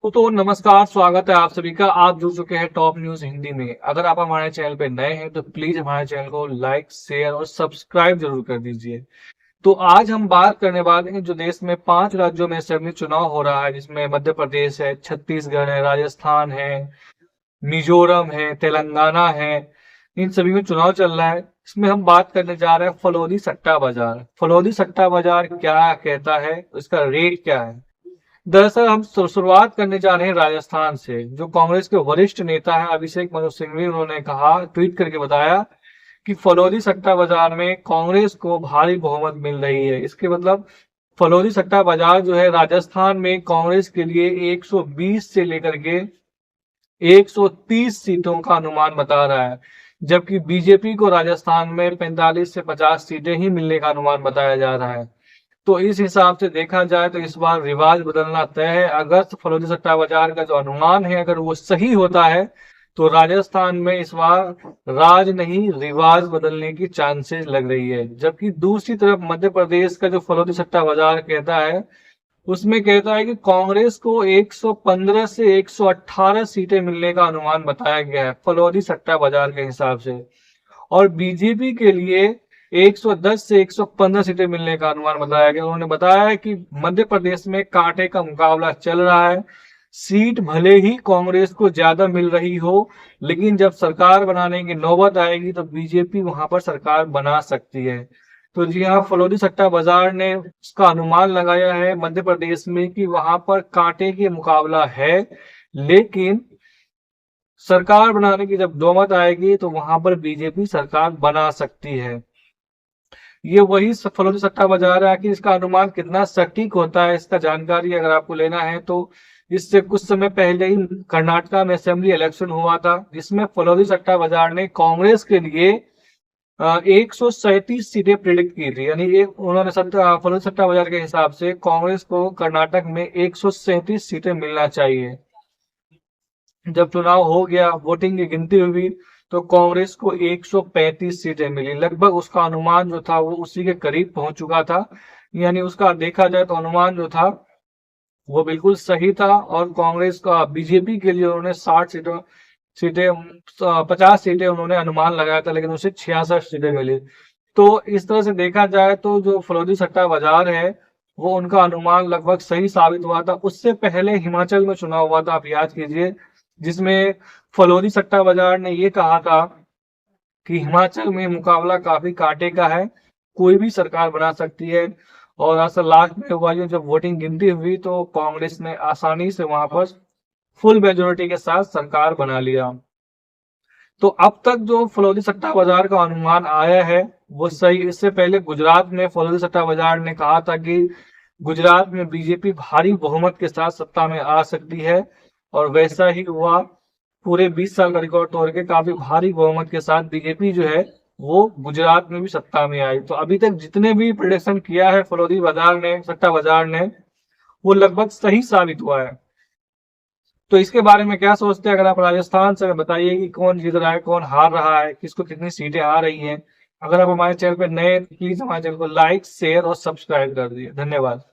तो नमस्कार, स्वागत है आप सभी का। आप जुड़ चुके हैं टॉप न्यूज हिंदी में। अगर आप हमारे चैनल पे नए हैं तो प्लीज हमारे चैनल को लाइक, शेयर और सब्सक्राइब जरूर कर दीजिए। तो आज हम बात करने वाले हैं जो देश में 5 राज्यों में असेंबली चुनाव हो रहा है, जिसमें मध्य प्रदेश है, छत्तीसगढ़ है, राजस्थान है, मिजोरम है, तेलंगाना है। इन सभी में चुनाव चल रहा है। इसमें हम बात करने जा रहे हैं फलौदी सट्टा बाजार। फलौदी सट्टा बाजार क्या कहता है, इसका रेट क्या है। दरअसल हम शुरुआत करने जा रहे हैं राजस्थान से। जो कांग्रेस के वरिष्ठ नेता है अभिषेक मनु सिंघवी, उन्होंने कहा, ट्वीट करके बताया कि फलौदी सट्टा बाजार में कांग्रेस को भारी बहुमत मिल रही है। इसके मतलब फलौदी सट्टा बाजार जो है राजस्थान में कांग्रेस के लिए 120 से लेकर के 130 सीटों का अनुमान बता रहा है, जबकि बीजेपी को राजस्थान में 45 से 50 सीटें ही मिलने का अनुमान बताया जा रहा है। तो इस हिसाब से देखा जाए तो इस बार रिवाज बदलना तय है। अगर फलौदी सट्टा बाजार का जो अनुमान है अगर वो सही होता है तो राजस्थान में इस बार राज नहीं रिवाज बदलने की चांसेस लग रही है। जबकि दूसरी तरफ मध्य प्रदेश का जो फलौदी सट्टा बाजार कहता है, उसमें कहता है कि कांग्रेस को 115 से 118 सीटें मिलने का अनुमान बताया गया है फलौदी सट्टा बाजार के हिसाब से, और बीजेपी के लिए 110 से 115 सीटें मिलने का अनुमान बताया गया। उन्होंने बताया है कि मध्य प्रदेश में कांटे का मुकाबला चल रहा है। सीट भले ही कांग्रेस को ज्यादा मिल रही हो, लेकिन जब सरकार बनाने की नौबत आएगी तो बीजेपी वहां पर सरकार बना सकती है। तो जी हाँ, फलौदी सट्टा बाजार ने उसका अनुमान लगाया है मध्य प्रदेश में कि वहां पर कांटे की मुकाबला है, लेकिन सरकार बनाने की जब नौबत आएगी तो वहां पर बीजेपी सरकार बना सकती है। ये वही फलौदी सट्टा बाजार है। आखिर इसका अनुमान कितना सटीक होता है, इसका जानकारी अगर आपको लेना है तो इससे कुछ समय पहले ही कर्नाटका में असेंबली इलेक्शन हुआ था, जिसमें फलौदी सट्टा बाजार ने कांग्रेस के लिए 137 सीटें प्रिडिक्ट की थी। यानी एक उन्होंने फलौदी सट्टा बाजार के हिसाब से कांग्रेस को कर्नाटक में 137 सीटें मिलना चाहिए। जब चुनाव हो गया, वोटिंग की गिनती हुई तो कांग्रेस को 135 सीटें मिली। लगभग उसका अनुमान जो था वो उसी के करीब पहुंच चुका था। यानी उसका देखा जाए तो अनुमान जो था वो बिल्कुल सही था, और कांग्रेस का बीजेपी के लिए उन्होंने 60 सीटें सीटें 50 सीटें उन्होंने अनुमान लगाया था, लेकिन उसे 66 सीटें मिली। तो इस तरह से देखा जाए तो जो फलौदी सट्टा बाजार है वो उनका अनुमान लगभग सही साबित हुआ था। उससे पहले हिमाचल में चुनाव हुआ था, आप याद कीजिए, जिसमें फलौदी सट्टा बाजार ने ये कहा था कि हिमाचल में मुकाबला काफी कांटे का है, कोई भी सरकार बना सकती है। और असल लास्ट में हुआ जब वोटिंग गिनती हुई तो कांग्रेस ने आसानी से वहां पर फुल मेजोरिटी के साथ सरकार बना लिया। तो अब तक जो फलौदी सट्टा बाजार का अनुमान आया है वो सही। इससे पहले गुजरात में फलौदी सट्टा बाजार ने कहा था कि गुजरात में बीजेपी भारी बहुमत के साथ सत्ता में आ सकती है, और वैसा ही हुआ। पूरे 20 साल का रिकॉर्ड तोड़ के काफी भारी बहुमत के साथ बीजेपी जो है वो गुजरात में भी सत्ता में आई। तो अभी तक जितने भी प्रोडिक्शन किया है फलौदी बाजार ने, सट्टा बाजार ने, वो लगभग सही साबित हुआ है। तो इसके बारे में क्या सोचते हैं अगर आप राजस्थान से, बताइए कि कौन जीत रहा है, कौन हार रहा है, किसको कितनी सीटें आ रही हैं। अगर आप हमारे चैनल पर नए प्लीज हमारे चैनल को लाइक, शेयर और सब्सक्राइब कर दिए। धन्यवाद।